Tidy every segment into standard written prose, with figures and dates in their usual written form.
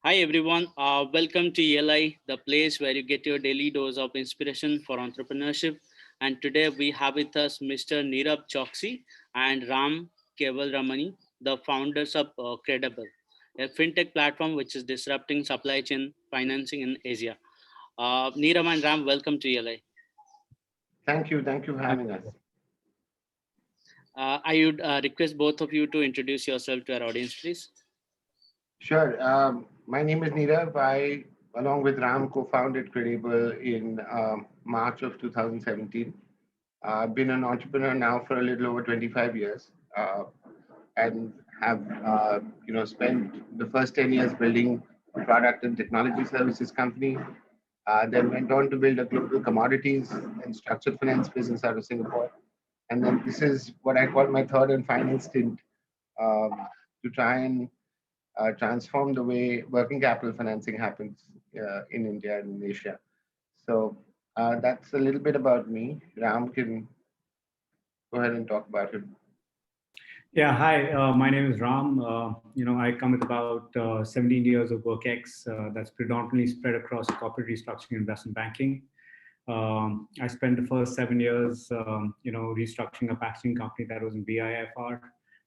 Hi everyone, welcome to ELI, the place where you get your daily dose of inspiration for entrepreneurship. And today we have with us Mr. Nirav Choksi and Ram Kewalramani, the founders of CredAble, a fintech platform which is disrupting supply chain financing in Asia. Nirav and Ram, welcome to ELI. Thank you. Thank you for having us. I would request both of you to introduce yourself to our audience, please. Sure. My name is Nirav. I, along with Ram, co-founded CredAble in March of 2017. I've been an entrepreneur now for a little over 25 years, and have spent the first 10 years building a product and technology services company. Then went on to build a global commodities and structured finance business out of Singapore. And then this is what I call my third and final stint, to try and transform the way working capital financing happens in India and in Asia. So that's a little bit about me. Ram can go ahead and talk about it. Yeah, hi, my name is Ram. I come with about 17 years of work-ex that's predominantly spread across corporate restructuring and investment banking. I spent the first 7 years, restructuring a packaging company that was in BIFR,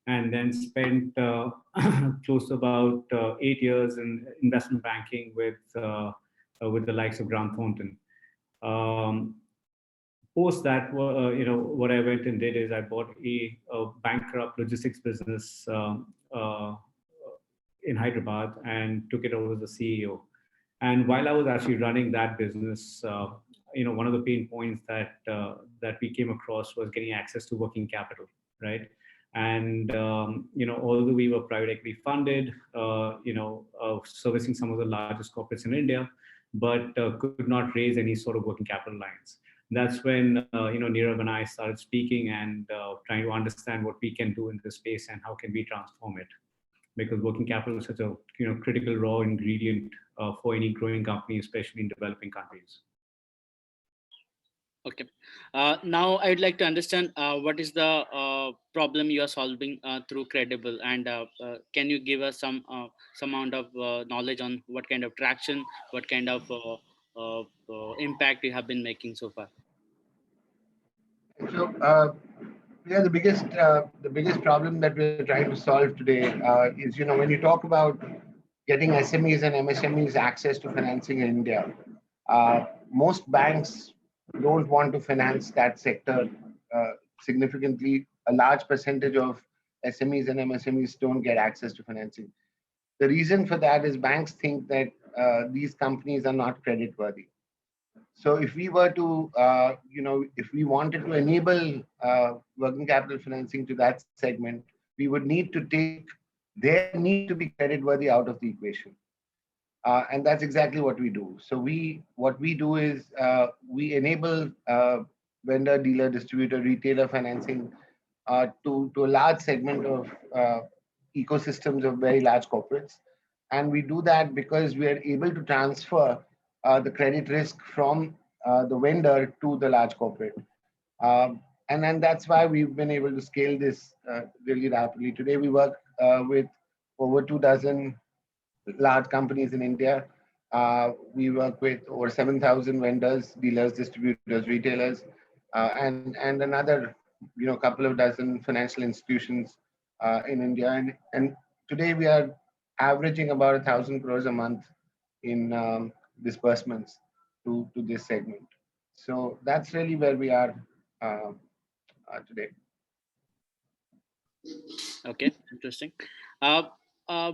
and then spent close to about 8 years in investment banking with the likes of Grant Thornton. Post that, what I went and did is I bought a bankrupt logistics business in Hyderabad and took it over as the CEO. And while I was actually running that business, one of the pain points that we came across was getting access to working capital, right? And although we were private equity funded, servicing some of the largest corporates in India, but could not raise any sort of working capital lines. That's when Nirav and I started speaking and trying to understand what we can do in this space and how can we transform it, because working capital is such a critical raw ingredient for any growing company, especially in developing countries. Okay. Now I would like to understand what is the problem you are solving through CredAble, and can you give us some amount of knowledge on what kind of traction, what kind of impact you have been making so far? So, the biggest problem that we're trying to solve today is, when you talk about getting SMEs and MSMEs access to financing in India, most banks don't want to finance that sector significantly. A large percentage of SMEs and MSMEs don't get access to financing. The reason for that is banks think that these companies are not credit worthy. So if we were to, if we wanted to enable working capital financing to that segment, we would need to take their need to be credit worthy out of the equation. And that's exactly what we do. So what we do is we enable vendor, dealer, distributor, retailer financing to a large segment of ecosystems of very large corporates. And we do that because we are able to transfer the credit risk from the vendor to the large corporate. And then that's why we've been able to scale this really rapidly. Today, we work with over 24 large companies in India. We work with over 7,000 vendors, dealers, distributors, retailers, and another couple of dozen financial institutions in India. And today we are averaging about 1,000 crores a month in disbursements to this segment. So that's really where we are today. Okay, interesting.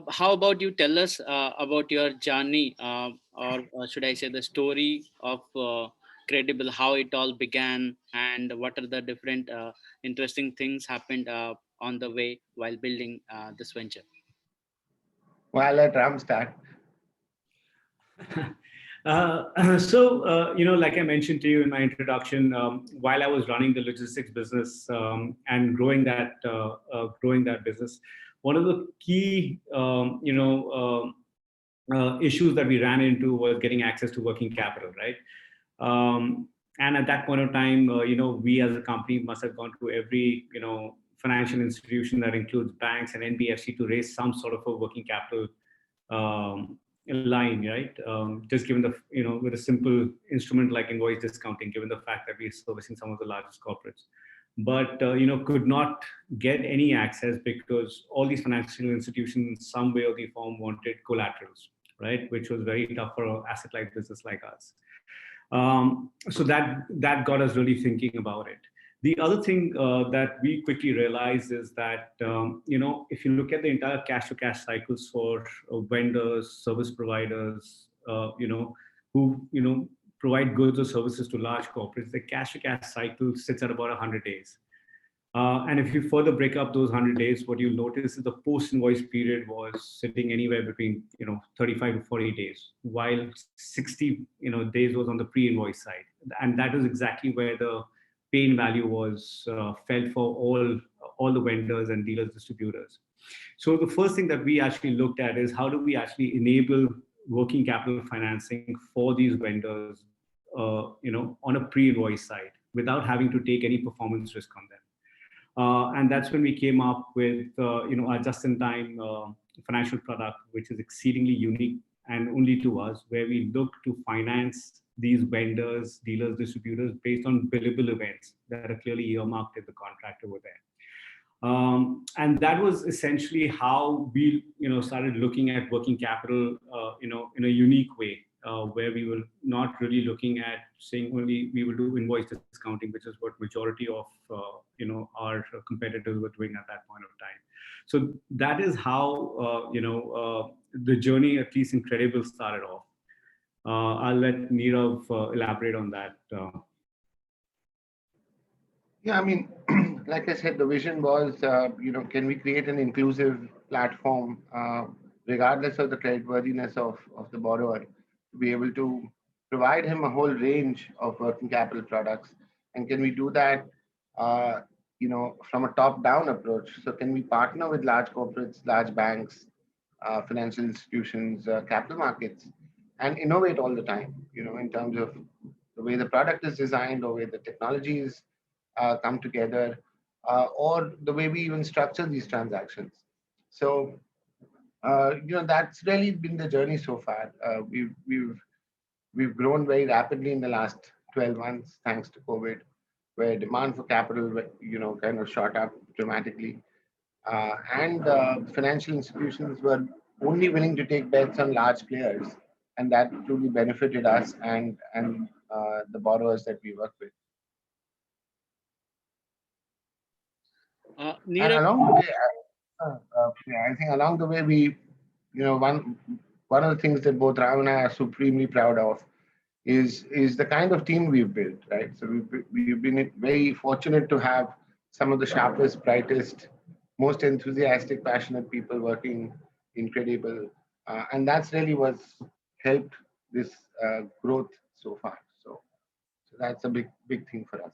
How about you tell us about your journey, or should I say the story of CredAble, how it all began, and what are the different interesting things happened on the way while building this venture? Well, I'll let Ram start. Like I mentioned to you in my introduction, while I was running the logistics business and growing that business, one of the key issues that we ran into was getting access to working capital, right? And at that point of time, we as a company must have gone to every financial institution that includes banks and NBFC to raise some sort of a working capital line, right? Just given the, with a simple instrument like invoice discounting, given the fact that we're servicing some of the largest corporates, but could not get any access because all these financial institutions in some way or the form wanted collaterals, right? Which was very tough for an asset-light business like us. So that got us really thinking about it. The other thing that we quickly realized is that if you look at the entire cash-to-cash cycles for vendors, service providers, who provide goods or services to large corporates, the cash-to-cash cycle sits at about 100 days. And if you further break up those 100 days, what you'll notice is the post-invoice period was sitting anywhere between 35 to 40 days, while 60 days was on the pre-invoice side, and that is exactly where the pain value was felt for all the vendors and dealers, distributors. So the first thing that we actually looked at is how do we actually enable working capital financing for these vendors, on a pre-invoice side without having to take any performance risk on them. And that's when we came up with our just-in-time financial product, which is exceedingly unique and only to us, where we look to finance these vendors, dealers, distributors based on billable events that are clearly earmarked in the contract over there. And that was essentially how we started looking at working capital in a unique way, where we were not really looking at saying only we will do invoice discounting, which is what majority of our competitors were doing at that point of time. So that is how the journey, at least in CredAble, started off. I'll let Nirav elaborate on that. Yeah, I mean, like I said, the vision was, can we create an inclusive platform, regardless of the creditworthiness of the borrower, to be able to provide him a whole range of working capital products, and can we do that, from a top-down approach? So, can we partner with large corporates, large banks, financial institutions, capital markets, and innovate all the time? In terms of the way the product is designed, or way the technologies come together, or the way we even structure these transactions. So, that's really been the journey so far. We've grown very rapidly in the last 12 months, thanks to COVID, where demand for capital, kind of shot up dramatically, and financial institutions were only willing to take bets on large players, and that truly benefited us and the borrowers that we work with. And Nirav, along the way, I think along the way, one of the things that both Ram and I are supremely proud of is the kind of team we've built, right? So we've been very fortunate to have some of the sharpest, brightest, most enthusiastic, passionate people working in CredAble, and that's really what's helped this growth so far. So that's a big thing for us.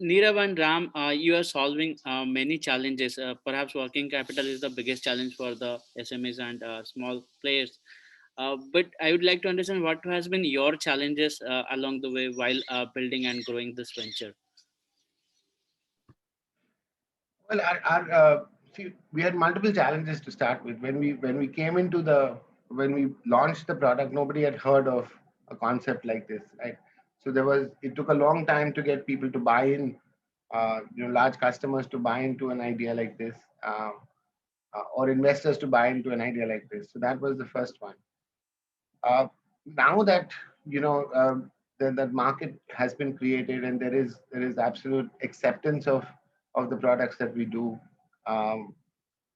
Nirav and Ram, you are solving many challenges. Perhaps working capital is the biggest challenge for the SMEs and small players. But I would like to understand what has been your challenges along the way while building and growing this venture. Well, see, we had multiple challenges to start with. When we launched the product, nobody had heard of a concept like this, right? So it took a long time to get people to buy in, large customers to buy into an idea like this, or investors to buy into an idea like this. So that was the first one. Now that that market has been created, and there is absolute acceptance of the products that we do.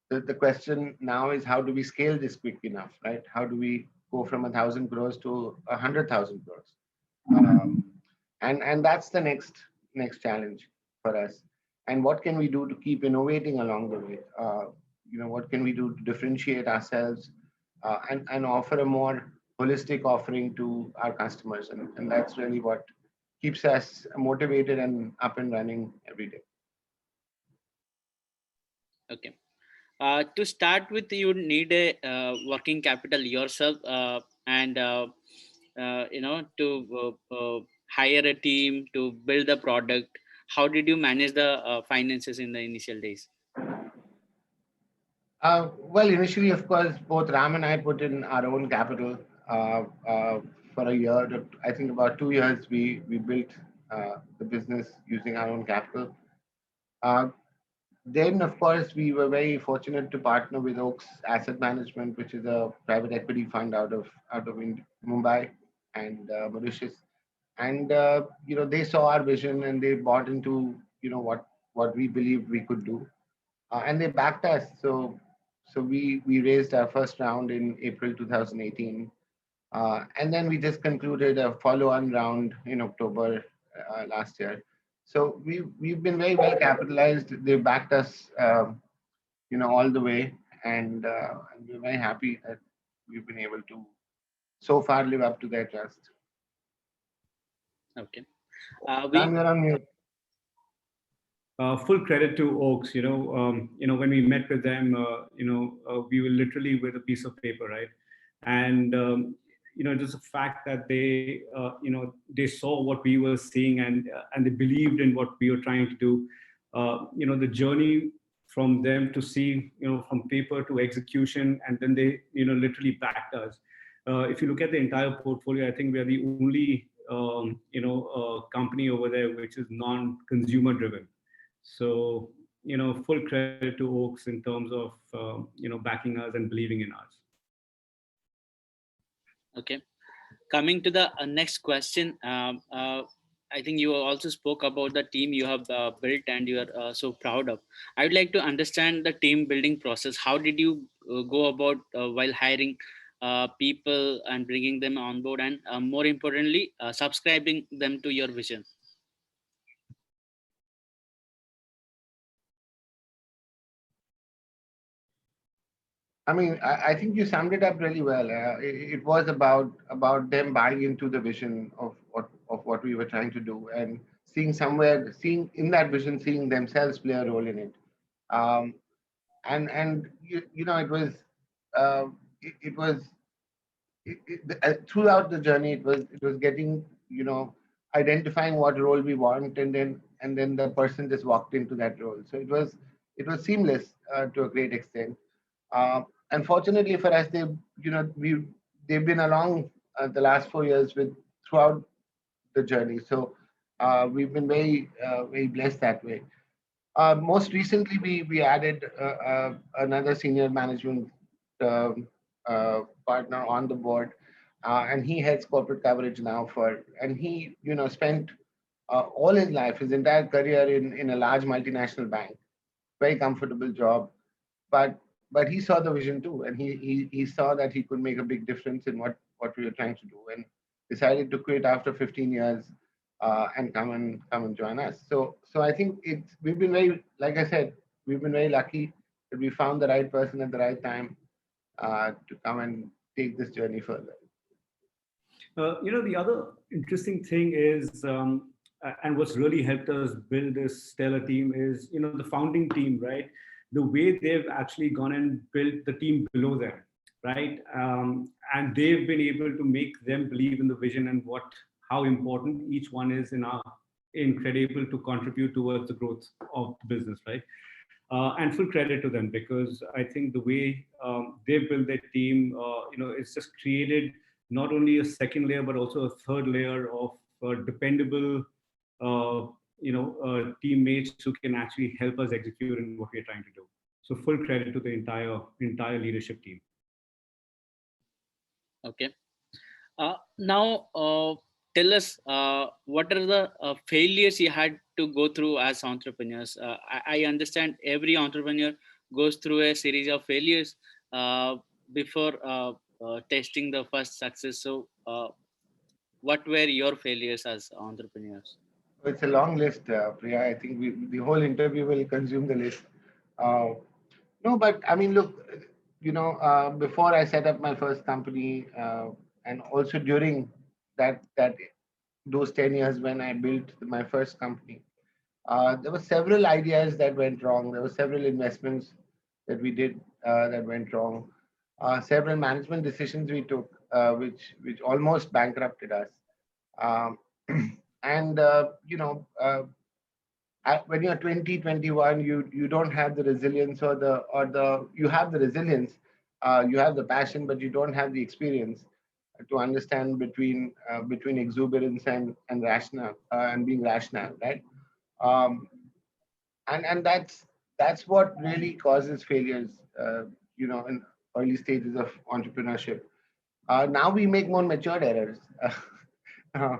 The question now is, how do we scale this quick enough, right? How do we go from 1,000 crores to 100,000 crores? And that's the next challenge for us. And what can we do to keep innovating along the way? What can we do to differentiate ourselves and offer a more holistic offering to our customers? And that's really what keeps us motivated and up and running every day. Okay. To start with, you need a working capital yourself, and to hire a team to build the product. How did you manage the finances in the initial days? Well, initially, of course, both Ram and I put in our own capital uh, for a year. I think about 2 years, we built the business using our own capital. Uh, then, of course, we were very fortunate to partner with Oaks Asset Management, which is a private equity fund out of Mumbai and Mauritius. And they saw our vision and they bought into what we believed we could do, and they backed us. So we raised our first round in April 2018, and then we just concluded a follow-on round in October last year. So we've been very well capitalized. They backed us, all the way, and we're very happy that we've been able to so far live up to their trust. Okay. Ram, We you're on mute. Full credit to Oaks. When we met with them, we were literally with a piece of paper, right? And just the fact that they saw what we were seeing, and they believed in what we were trying to do. The journey from them to see, from paper to execution, and then they, literally backed us. If you look at the entire portfolio, I think we are the only company over there which is non-consumer driven. So, full credit to Oaks in terms of, backing us and believing in us. Okay. Coming to the next question, I think you also spoke about the team you have built and you are so proud of. I would like to understand the team building process. How did you go about while hiring people and bringing them on board, and more importantly, subscribing them to your vision? I mean, I think you summed it up really well. It was about them buying into the vision of what we were trying to do, and seeing in that vision, seeing themselves play a role in it. Um, and uh, it was throughout the journey, it was getting, identifying what role we want, and then the person just walked into that role. So it was seamless to a great extent. Unfortunately for us, they've been along the last 4 years with throughout the journey. So we've been very blessed that way. Most recently, we added another senior management um, partner on the board, and he heads corporate coverage now and he, spent all his life, his entire career in a large multinational bank, very comfortable job, but he saw the vision too, and he saw that he could make a big difference in what we were trying to do, and decided to quit after 15 years and come and join us. So I think we've been very, like I said, we've been very lucky that we found the right person at the right time to come and take this journey further. The other interesting thing is, and what's really helped us build this stellar team is, the founding team, right? The way they've actually gone and built the team below them, right? And they've been able to make them believe in the vision and how important each one is in CredAble to contribute towards the growth of the business, right? And full credit to them, because I think the way they built their team, it's just created not only a second layer but also a third layer of dependable, teammates who can actually help us execute in what we're trying to do. So full credit to the entire leadership team. Okay. Now, tell us what are the failures you had to go through as entrepreneurs. I understand every entrepreneur goes through a series of failures before testing the first success. So, what were your failures as entrepreneurs? It's a long list, Priya. I think the whole interview will consume the list. Uh, no, but I mean, look, before I set up my first company, and also during that those 10 years when I built my first company, there were several ideas that went wrong. There were several investments that we did that went wrong. Several management decisions we took, which almost bankrupted us. Um, and when you're 20, 21, you don't have the resilience you have the resilience, you have the passion, but you don't have the experience to understand between exuberance and rational and being rational, right? Um, and that's what really causes failures, in early stages of entrepreneurship. Now we make more matured errors. Uh,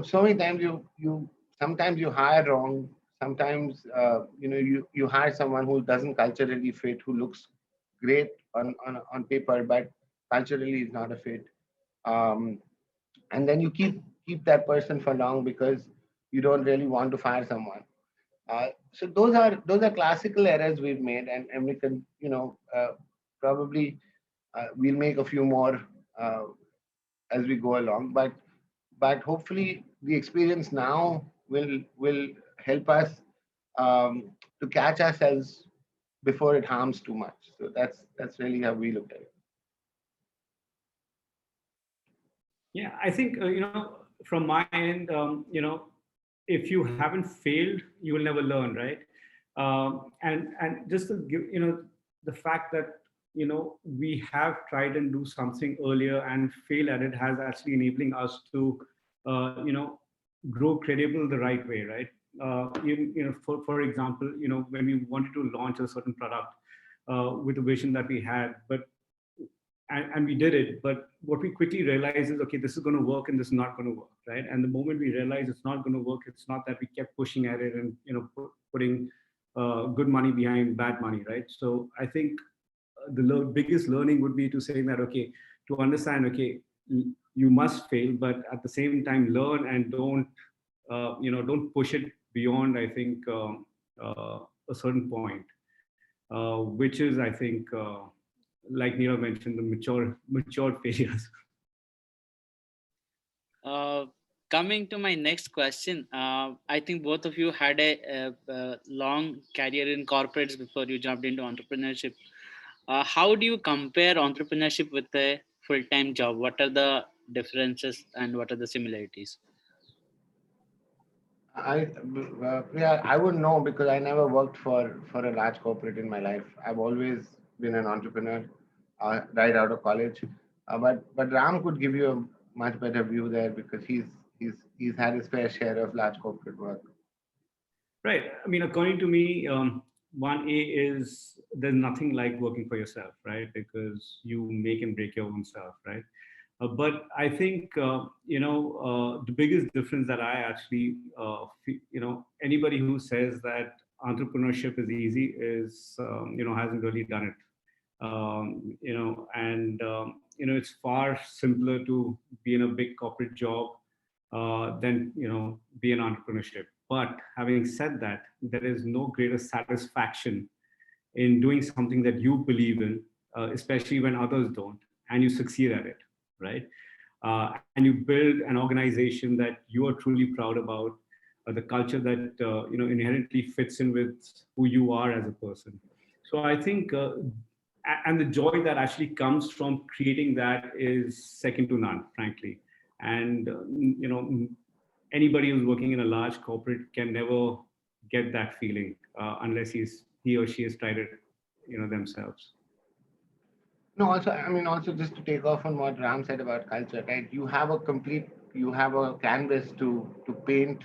so many times you sometimes you hire wrong. Sometimes you hire someone who doesn't culturally fit, who looks great on paper, but culturally is not a fit. Um, and then you keep that person for long because you don't really want to fire someone. So those are classical errors we've made, and we can probably we'll make a few more uh, as we go along. But hopefully the experience now will help us to catch ourselves before it harms too much. So that's really how we look at it. Yeah, I think from my end, if you haven't failed, you will never learn, right? And just to give the fact that we have tried and do something earlier and fail at it has actually enabling us to grow CredAble the right way, right? For example, when we wanted to launch a certain product with a vision that we had, but and we did it, but what we quickly realized is, okay, this is going to work and this is not going to work, right? And the moment we realized it's not going to work, it's not that we kept pushing at it and putting good money behind bad money, right? So I think the biggest learning would be to say that, okay, to understand, okay, you must fail, but at the same time learn and don't push it beyond, I think, a certain point, which is, I think, like Nirav mentioned, the matured failures. Uh, Coming to my next question, I think both of you had a long career in corporates before you jumped into entrepreneurship. How do you compare entrepreneurship with a full-time job? What are the differences and what are the similarities? I wouldn't know because I never worked for a large corporate in my life. I've always been an entrepreneur right out of college. But Ram could give you a much better view there because he's had his fair share of large corporate work. Right. I mean, according to me, one A is there's nothing like working for yourself, right? Because you make and break your own self, right? But I think the biggest difference that I actually anybody who says that entrepreneurship is easy is hasn't really done it. It's far simpler to be in a big corporate job than be an entrepreneurship. But having said that, there is no greater satisfaction in doing something that you believe in, especially when others don't, and you succeed at it, right? And you build an organization that you are truly proud about, the culture that inherently fits in with who you are as a person. So I think, and the joy that actually comes from creating that is second to none, frankly. And anybody who's working in a large corporate can never get that feeling unless he or she has tried it themselves. No, also, I mean, also just to take off on what Ram said about culture, right? You have a canvas to paint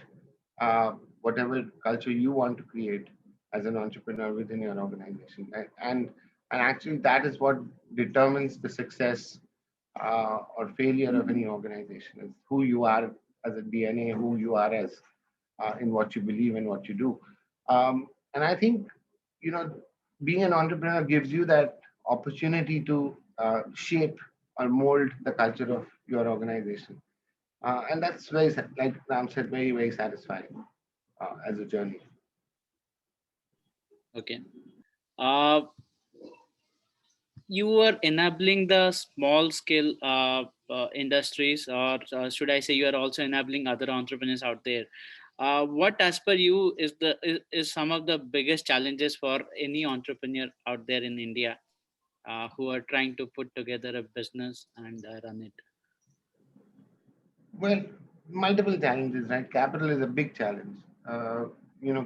whatever culture you want to create as an entrepreneur within your organization, right? And actually, that is what determines the success or failure of any organization. Is who you are as a DNA, who you are as in what you believe and what you do. And I think you know being an entrepreneur gives you that opportunity to shape or mold the culture of your organization, and that's like Ram said, very satisfying as a journey. Okay. Uh, you are enabling the small scale industries, or should I say you are also enabling other entrepreneurs out there. What as per you is some of the biggest challenges for any entrepreneur out there in India who are trying to put together a business and run it? Well, multiple challenges, right? Capital is a big challenge.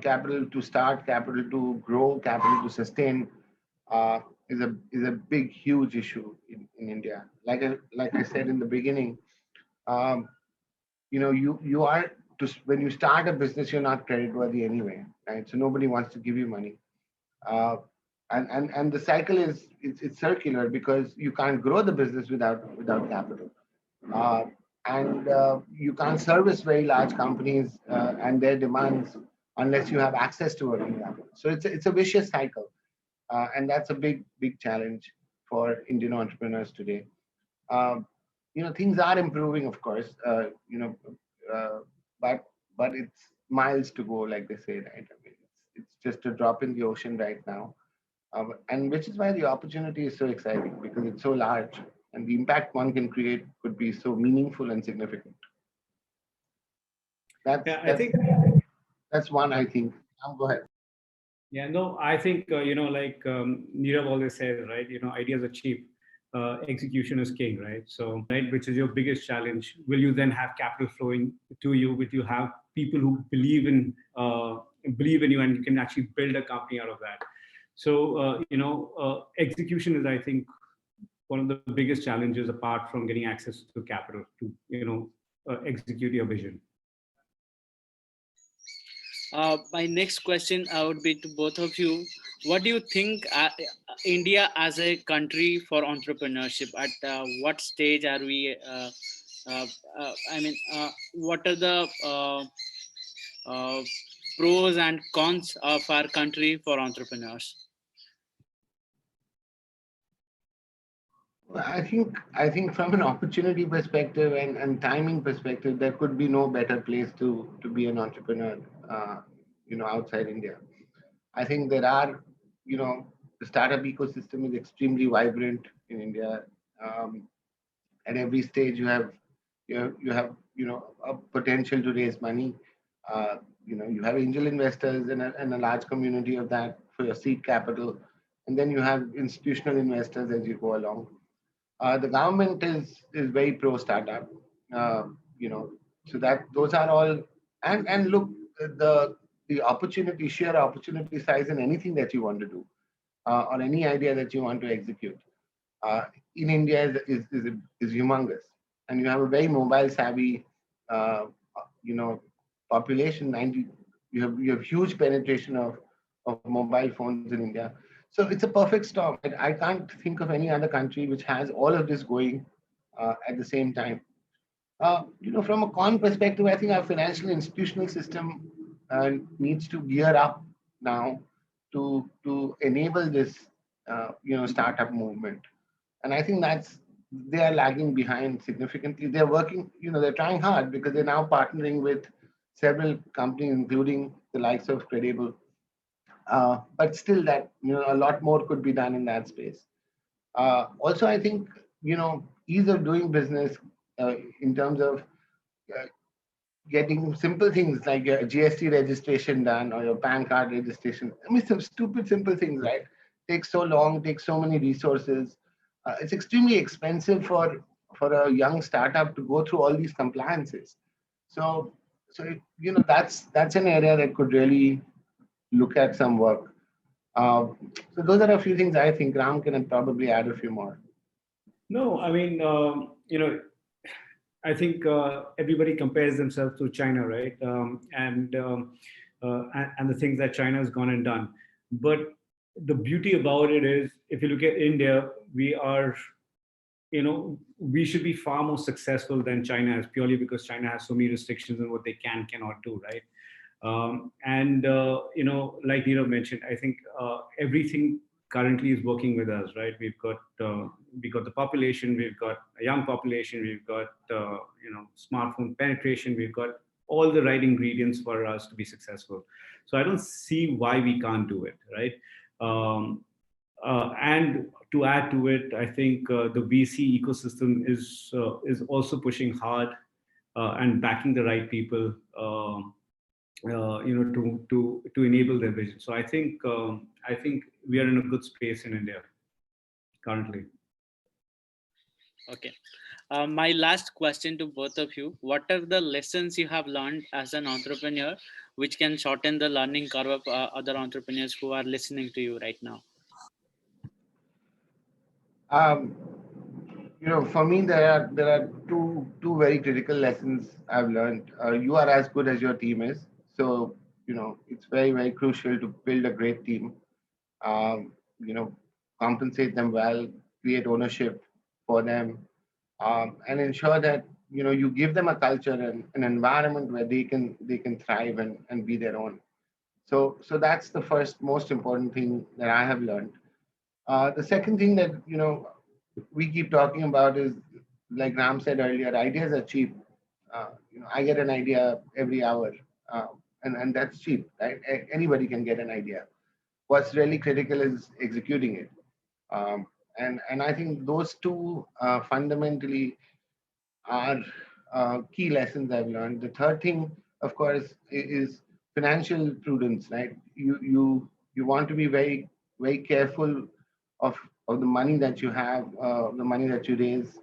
capital to start, capital to grow, capital to sustain uh, is a big, huge issue in India. Like I said in the beginning, um, you are when you start a business, you're not credit worthy anyway, right? So nobody wants to give you money. Uh, and the cycle it's circular because you can't grow the business without capital. Uh, and you can't service very large companies and their demands unless you have access to working capital. So it's a vicious cycle, and that's a big challenge for Indian entrepreneurs today. Um, things are improving, of course. Uh, but it's miles to go, like they say, right? I mean, it's just a drop in the ocean right now, and which is why the opportunity is so exciting because it's so large, and the impact one can create could be so meaningful and significant. That's Yeah, I that's think. that's one I think. Go ahead. Yeah, no, I think, like Nirav always says, right? Ideas are cheap. Execution is king, right? So, right, which is your biggest challenge. Will you then have capital flowing to you? Will you have people who believe in you, and you can actually build a company out of that? So, execution is, I think, one of the biggest challenges apart from getting access to capital to, execute your vision. My next question would be to both of you. What do you think India as a country for entrepreneurship? At what stage are we? Uh, what are the uh, pros and cons of our country for entrepreneurs? Well, I think from an opportunity perspective and timing perspective, there could be no better place to be an entrepreneur, outside India. I think there are, the startup ecosystem is extremely vibrant in India. Um, at every stage, you have a potential to raise money. Uh, you have angel investors and a large community of that for your seed capital, and then you have institutional investors as you go along. The government is very pro startup, uh, you know, so that those are all and look the opportunity sheer opportunity size in anything that you want to do or any idea that you want to execute uh, in India is humongous, and you have a very mobile savvy, uh, you know, population. You have huge penetration of mobile phones in India. So it's a perfect storm. I can't think of any other country which has all of this going at the same time. From a con perspective, I think our financial institutional system needs to gear up now to enable this, startup movement. And I think they are lagging behind significantly. They're working, they're trying hard because they're now partnering with several companies, including the likes of CredAble. But still, that a lot more could be done in that space. Also, I think ease of doing business in terms of uh, getting simple things like your GST registration done or your PAN card registration. I mean, some stupid simple things, right? Takes so long, takes so many resources. It's extremely expensive for a young startup to go through all these compliances. So, that's an area that could really look at some work. So those are a few things I think. Ram can probably add a few more. No, I mean, I think everybody compares themselves to China, right? And the things that China has gone and done. But the beauty about it is, if you look at India, we should be far more successful than China is, purely because China has so many restrictions on what they cannot do, right? Like Nirav mentioned, I think everything currently is working with us, right? We got the population, we've got a young population, we've got smartphone penetration, we've got all the right ingredients for us to be successful. So I don't see why we can't do it, right? And to add to it, I think the VC ecosystem is also pushing hard and backing the right people. To enable their vision. So I think we are in a good space in India currently. Okay. My last question to both of you: what are the lessons you have learned as an entrepreneur, which can shorten the learning curve of other entrepreneurs who are listening to you right now? Um, for me, there are two very critical lessons I've learned. You are as good as your team is, so it's very very crucial to build a great team. Um, you know, compensate them well, create ownership for them, and ensure that you give them a culture and an environment where they can thrive and be their own. So that's the first most important thing that I have learned. The second thing that we keep talking about is, like Ram said earlier, ideas are cheap. I get an idea every hour, and that's cheap, right? Anybody can get an idea. What's really critical is executing it. Um, and I think those two fundamentally are key lessons I've learned. The third thing, of course, is financial prudence. Right? You want to be very very careful of of the money that you have, the money that you raise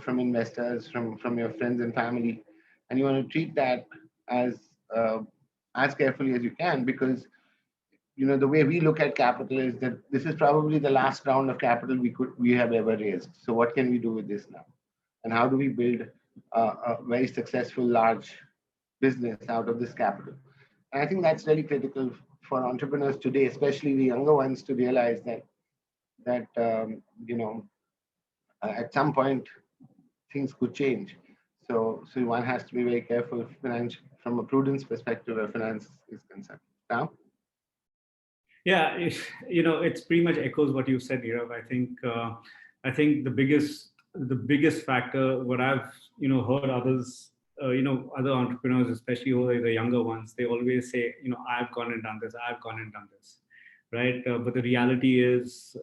from investors, from your friends and family, and you want to treat that as uh, as carefully as you can, because the way we look at capital is that this is probably the last round of capital we have ever raised. So what can we do with this now? And how do we build a very successful large business out of this capital? And I think that's really critical for entrepreneurs today, especially the younger ones, to realize that at some point things could change. So one has to be very careful from a prudence perspective where finance is concerned. Now, Yeah, it's pretty much echoes what you said, Nirav. I think the biggest factor, what I've heard others, other entrepreneurs, especially who are the younger ones, they always say, I've gone and done this, I've gone and done this, right? But the reality is,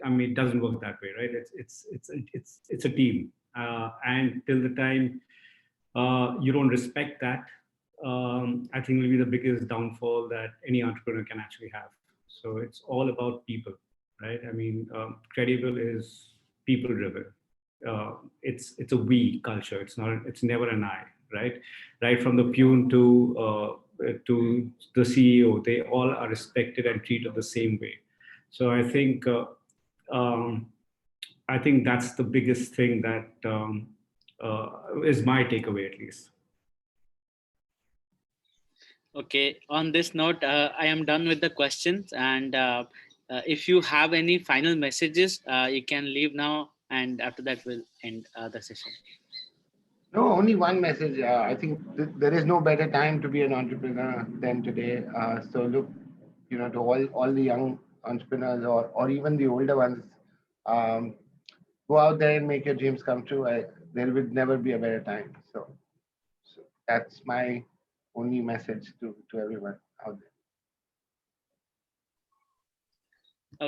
I mean, it doesn't work that way, right? It's a team, and till the time you don't respect that, I think will be the biggest downfall that any entrepreneur can actually have. So it's all about people, right? I mean, CredAble is people driven. It's a we culture. It's never an I, right? Right from the peon to the CEO, they all are respected and treated the same way. So um, I think that's the biggest thing that is my takeaway, at least. Okay. On this note, I am done with the questions. And if you have any final messages, you can leave now. And after that, we'll end the session. no, only one message. I think there is no better time to be an entrepreneur than today. So look, to all the young entrepreneurs, or even the older ones, um, go out there and make your dreams come true. There will never be a better time. So that's my only message to everyone out there.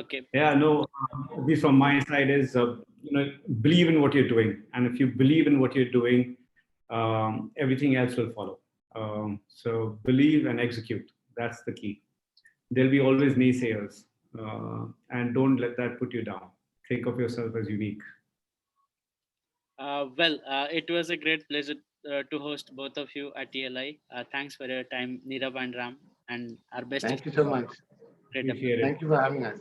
Okay. Yeah, no, at least from my side is, believe in what you're doing. And if you believe in what you're doing, everything else will follow. So believe and execute. That's the key. There'll be always naysayers, and don't let that put you down. Think of yourself as unique. It was a great pleasure to host both of you at ELI. Thanks for your time, Nirav and Ram, and our best wishes Thank you so for much. great development. Appreciate it. Thank you for having us.